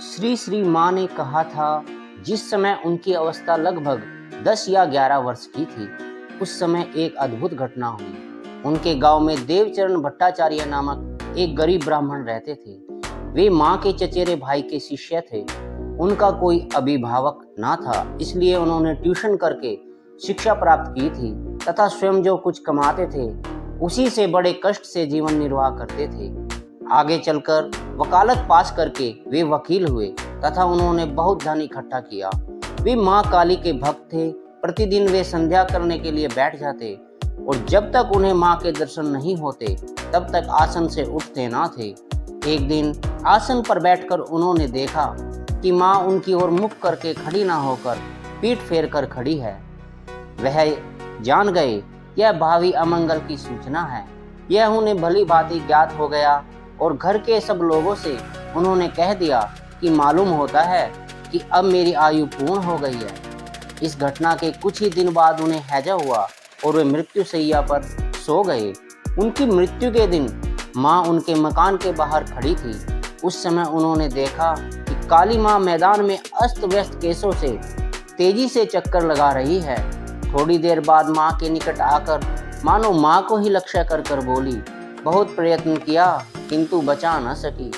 श्री श्री माँ ने कहा था, जिस समय उनकी अवस्था लगभग 10 या 11 वर्ष की थी, उस समय एक अद्भुत घटना हुई। उनके गांव में देवचरण भट्टाचार्य नामक एक गरीब ब्राह्मण रहते थे। वे माँ के चचेरे भाई के शिष्य थे। उनका कोई अभिभावक ना था, इसलिए उन्होंने ट्यूशन करके शिक्षा प्राप्त की थी तथा स्वयं जो कुछ कमाते थे उसी से बड़े कष्ट से जीवन निर्वाह करते थे। आगे चलकर वकालत पास करके वे वकील हुए तथा उन्होंने बहुत धन इकट्ठा किया। वे माँ काली के भक्त थे। प्रतिदिन वे संध्या करने के लिए बैठ जाते और जब तक उन्हें माँ के दर्शन नहीं होते तब तक आसन से उठते ना थे। एक दिन आसन पर बैठकर उन्होंने देखा कि माँ उनकी ओर मुख करके खड़ी ना होकर पीठ फेर कर खड़ी है। वह जान गए यह भावी अमंगल की सूचना है। यह उन्हें भली भांति ज्ञात हो गया और घर के सब लोगों से उन्होंने कह दिया कि मालूम होता है कि अब मेरी आयु पूर्ण हो गई है। इस घटना के कुछ ही दिन बाद उन्हें हैजा हुआ और वे मृत्यु शैया पर सो गए। उनकी मृत्यु के दिन माँ उनके मकान के बाहर खड़ी थी। उस समय उन्होंने देखा कि काली माँ मैदान में अस्त व्यस्त केसों से तेजी से चक्कर लगा रही है। थोड़ी देर बाद माँ के निकट आकर मानो माँ को ही लक्ष्य कर बोली, बहुत प्रयत्न किया किंतु बचा न सकी।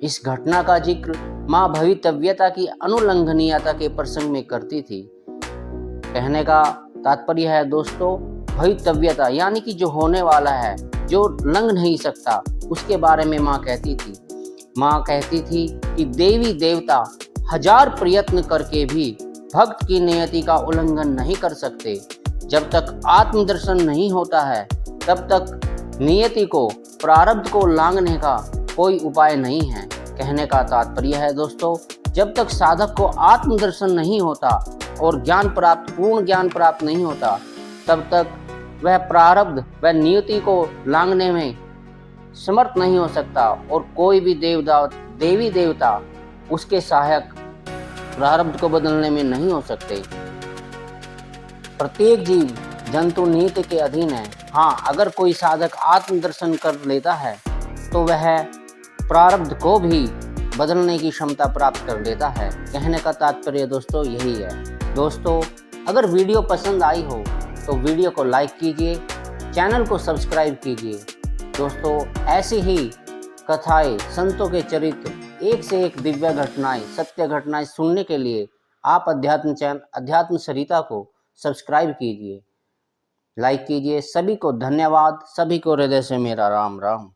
इस घटना का जिक्र माँ भवितव्यता की अनुल्लंघनीयता के प्रसंग में करती थी। कहने का तात्पर्य है दोस्तों, भवितव्यता यानी कि जो होने वाला है, जो लंघ नहीं सकता, उसके बारे में माँ कहती थी। माँ कहती थी कि देवी देवता 1000 प्रयत्न करके भी भक्त की नियति का उल्लंघन नहीं कर सकते। जब तक आत्मदर्शन नहीं होता है तब तक नियति को, प्रारब्ध को लांघने का कोई उपाय नहीं है। कहने का तात्पर्य है दोस्तों, जब तक साधक को आत्मदर्शन नहीं होता और पूर्ण ज्ञान प्राप्त नहीं होता, तब तक वह प्रारब्ध व नियति को लांघने में समर्थ नहीं हो सकता और कोई भी देवी देवता उसके सहायक प्रारब्ध को बदलने में नहीं हो सकते। प्रत्येक जीव जंतु नीति के अधीन है। हाँ, अगर कोई साधक आत्मदर्शन कर लेता है तो वह प्रारब्ध को भी बदलने की क्षमता प्राप्त कर लेता है। कहने का तात्पर्य दोस्तों यही है। दोस्तों, अगर वीडियो पसंद आई हो तो वीडियो को लाइक कीजिए, चैनल को सब्सक्राइब कीजिए। दोस्तों, ऐसी ही कथाएं, संतों के चरित्र, एक से एक दिव्य घटनाएं, सत्य घटनाएं सुनने के लिए आप अध्यात्म सरिता को सब्सक्राइब कीजिए, लाइक कीजिए। सभी को धन्यवाद। सभी को हृदय से मेरा राम राम।